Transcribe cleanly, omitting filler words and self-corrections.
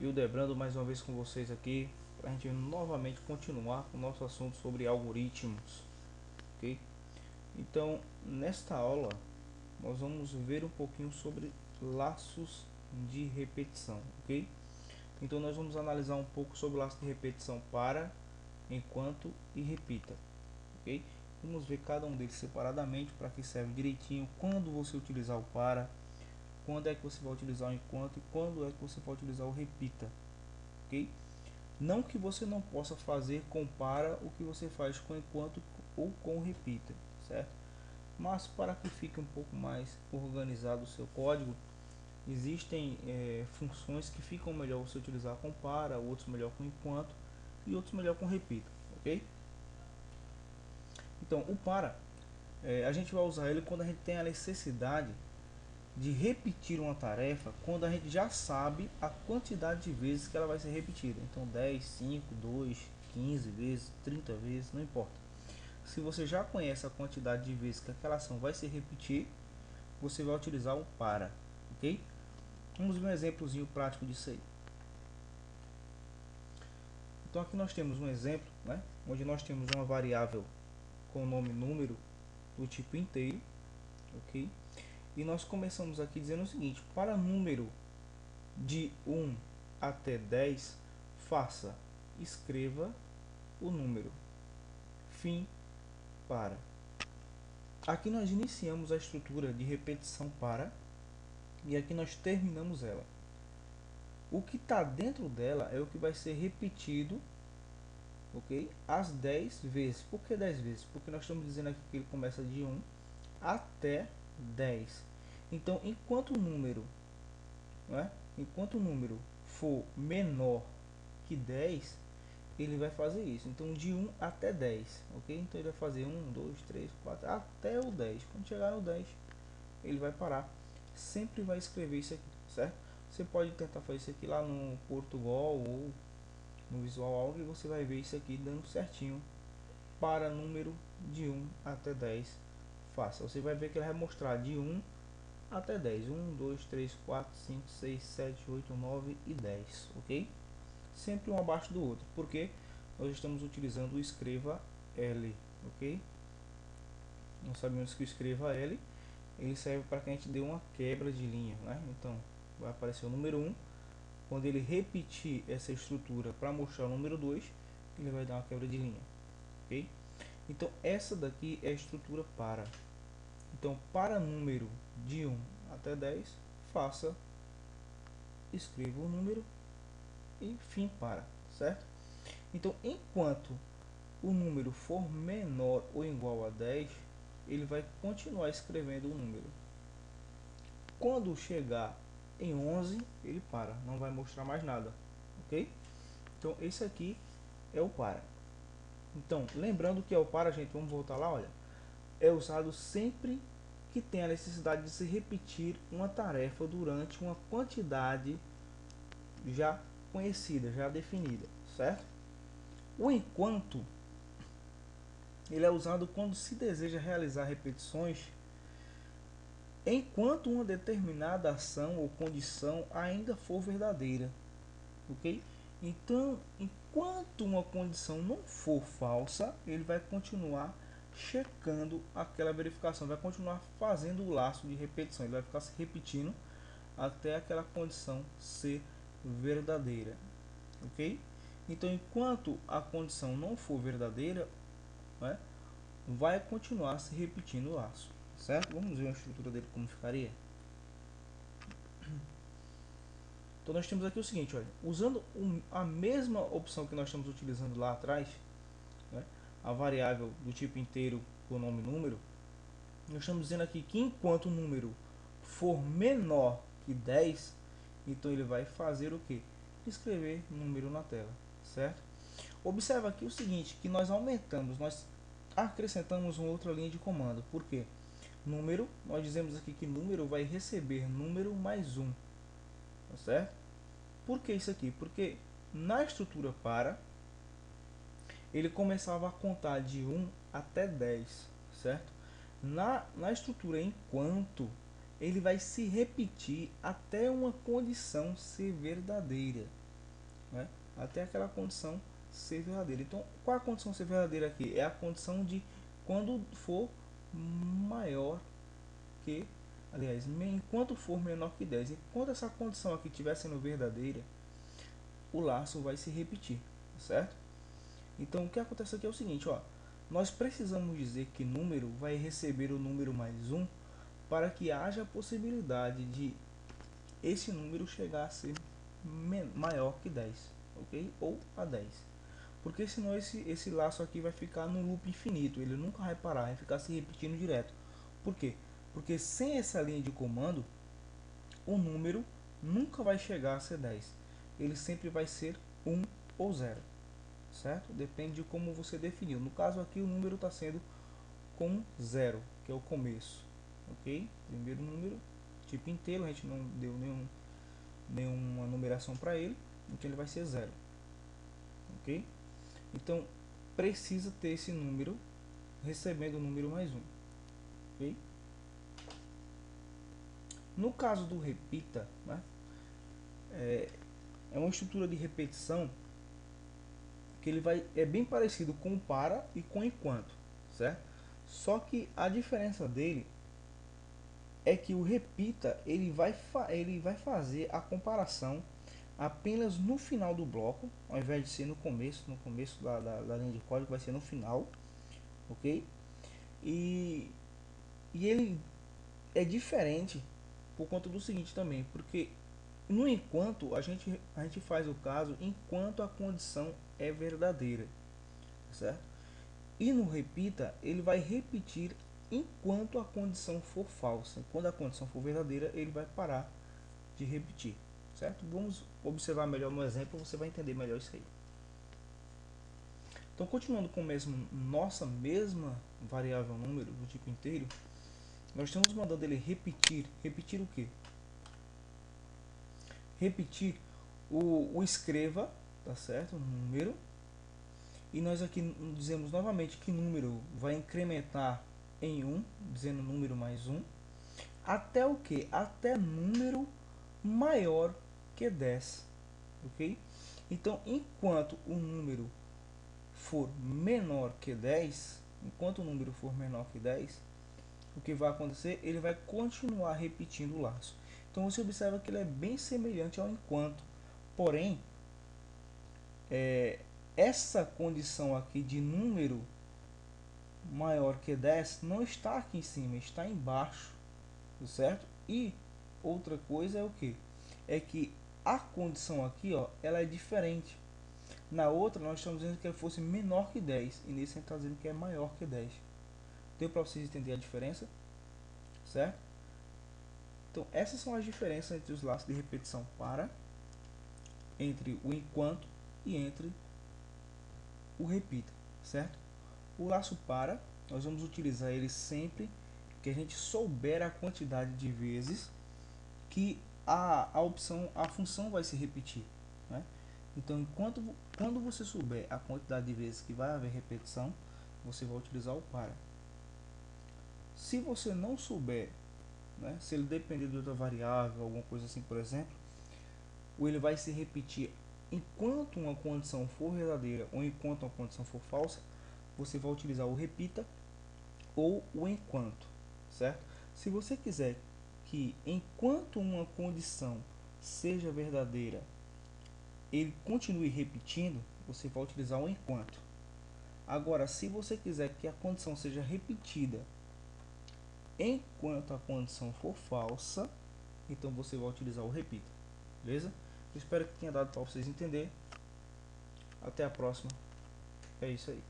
Hildebrando mais uma vez com vocês aqui para a gente novamente continuar com o nosso assunto sobre algoritmos, ok? Então, nesta aula nós vamos ver um pouquinho sobre laços de repetição, ok? Então nós vamos analisar um pouco sobre o laço de repetição para, enquanto e repita, ok? Vamos ver cada um deles separadamente para que serve direitinho quando você utilizar o para, quando é que você vai utilizar o enquanto e quando é que você vai utilizar o repita, ok? Não que você não possa fazer com para o que você faz com enquanto ou com repita, certo? Mas para que fique um pouco mais organizado o seu código, existem funções que ficam melhor você utilizar com para, outros melhor com enquanto e outros melhor com repita, ok? Então o para, a gente vai usar ele quando a gente tem a necessidade de repetir uma tarefa quando a gente já sabe a quantidade de vezes que ela vai ser repetida. Então 10, 5, 2, 15 vezes, 30 vezes, não importa. Se você já conhece a quantidade de vezes que aquela ação vai se repetir, você vai utilizar o para, ok? Vamos ver um exemplozinho prático disso aí. Então aqui nós temos um exemplo, né, onde nós temos uma variável com o nome número do tipo inteiro, ok? E nós começamos aqui dizendo o seguinte: para número de 1 até 10, escreva o número. Fim para. Aqui nós iniciamos a estrutura de repetição para e aqui nós terminamos ela. O que está dentro dela é o que vai ser repetido, ok? As 10 vezes. Por que 10 vezes? Porque nós estamos dizendo aqui que ele começa de 1 até 10. Então, enquanto o número for menor que 10, ele vai fazer isso. Então de 1 até 10, ok? Então ele vai fazer 1, 2, 3, 4, até o 10. Quando chegar no 10, ele vai parar. Sempre vai escrever isso aqui, certo? Você pode tentar fazer isso aqui lá no Portugal ou no Visual Algo e você vai ver isso aqui dando certinho para número de 1 até 10. Faça. Você vai ver que ele vai mostrar de 1 até 10. 1, 2, 3, 4, 5, 6, 7, 8, 9 e 10, ok? Sempre um abaixo do outro, porque nós estamos utilizando o escreva L, ok? Nós sabemos que o escreva L ele serve para que a gente dê uma quebra de linha, né? Então vai aparecer o número 1, quando ele repetir essa estrutura para mostrar o número 2, ele vai dar uma quebra de linha, ok? Então essa daqui é a estrutura para. Então para número de 1 até 10, escreva o número e fim para, certo? Então enquanto o número for menor ou igual a 10, ele vai continuar escrevendo o número. Quando chegar em 11, ele para, não vai mostrar mais nada, ok? Então esse aqui é o para. Então, lembrando que é o para, gente, vamos voltar lá, olha. É usado sempre que tem a necessidade de se repetir uma tarefa durante uma quantidade já conhecida, já definida, certo? O enquanto ele é usado quando se deseja realizar repetições enquanto uma determinada ação ou condição ainda for verdadeira, ok? Então, enquanto uma condição não for falsa, ele vai continuar checando aquela verificação, vai continuar fazendo o laço de repetição, ele vai ficar se repetindo até aquela condição ser verdadeira, ok? Então, enquanto a condição não for verdadeira, né, vai continuar se repetindo o laço, certo? Vamos ver a estrutura dele como ficaria. Então nós temos aqui o seguinte, olha, usando a mesma opção que nós estamos utilizando lá atrás, né, a variável do tipo inteiro com o nome número, nós estamos dizendo aqui que enquanto o número for menor que 10, então ele vai fazer o que? Escrever número na tela, certo? Observa aqui o seguinte, que nós acrescentamos uma outra linha de comando. Por quê? Número, nós dizemos aqui que número vai receber número mais 1, tá certo? Por que isso aqui? Porque na estrutura para, ele começava a contar de 1 até 10, certo? Na estrutura enquanto, ele vai se repetir até uma condição ser verdadeira, né? Até aquela condição ser verdadeira. Então, qual a condição ser verdadeira aqui? É a condição de quando for maior que, aliás, enquanto for menor que 10. Enquanto essa condição aqui estiver sendo verdadeira, o laço vai se repetir, certo? Então, o que acontece aqui é o seguinte, ó, nós precisamos dizer que número vai receber o número mais um para que haja a possibilidade de esse número chegar a ser maior que 10, ok? Ou a 10. Porque senão esse laço aqui vai ficar no loop infinito, ele nunca vai parar, vai ficar se repetindo direto. Por quê? Porque sem essa linha de comando, o número nunca vai chegar a ser 10. Ele sempre vai ser 1 ou 0, certo? Depende de como você definiu. No caso aqui, o número está sendo com 0, que é o começo, ok? Primeiro número, tipo inteiro, a gente não deu nenhuma numeração para ele, então ele vai ser 0, ok? Então precisa ter esse número recebendo o número mais um, ok? No caso do repita, né, é uma estrutura de repetição que ele é bem parecido com o para e com o enquanto, certo? Só que a diferença dele é que o repita ele vai fazer a comparação apenas no final do bloco, ao invés de ser no começo da linha de código vai ser no final, ok? E ele é diferente por conta do seguinte também, porque no enquanto a gente faz o caso enquanto a condição é verdadeira, certo? E no repita ele vai repetir enquanto a condição for falsa. Quando a condição for verdadeira, ele vai parar de repetir, certo? Vamos observar melhor no exemplo, você vai entender melhor isso aí. Então, continuando com nossa mesma variável número do tipo inteiro, nós estamos mandando ele repetir o que? Repetir o escreva, tá certo? O número. E nós aqui dizemos novamente que número vai incrementar em 1, dizendo número mais 1, até o que? Até número maior que 10, ok? Então, enquanto o número for menor que 10, enquanto o número for menor que 10, o que vai acontecer? Ele vai continuar repetindo o laço. Então, você observa que ele é bem semelhante ao enquanto, porém, essa condição aqui de número maior que 10 não está aqui em cima, está embaixo, certo? E outra coisa é o que? É que a condição aqui, ó, ela é diferente. Na outra nós estamos dizendo que ele fosse menor que 10 e nesse a gente está dizendo que é maior que 10. Deu para vocês entenderem a diferença? Certo? Então essas são as diferenças entre os laços de repetição para, entre o enquanto e entre o repita, certo? O laço para, nós vamos utilizar ele sempre que a gente souber a quantidade de vezes que a função vai se repetir, né? Então, quando você souber a quantidade de vezes que vai haver repetição, você vai utilizar o para. Se você não souber, né, se ele depender de outra variável, alguma coisa assim, por exemplo, ou ele vai se repetir enquanto uma condição for verdadeira ou enquanto uma condição for falsa, você vai utilizar o repita ou o enquanto, certo? Se você quiser que enquanto uma condição seja verdadeira, ele continue repetindo, você vai utilizar o enquanto. Agora, se você quiser que a condição seja repetida enquanto a condição for falsa, então você vai utilizar o repita, beleza? Eu espero que tenha dado para vocês entender. Até a próxima. É isso aí.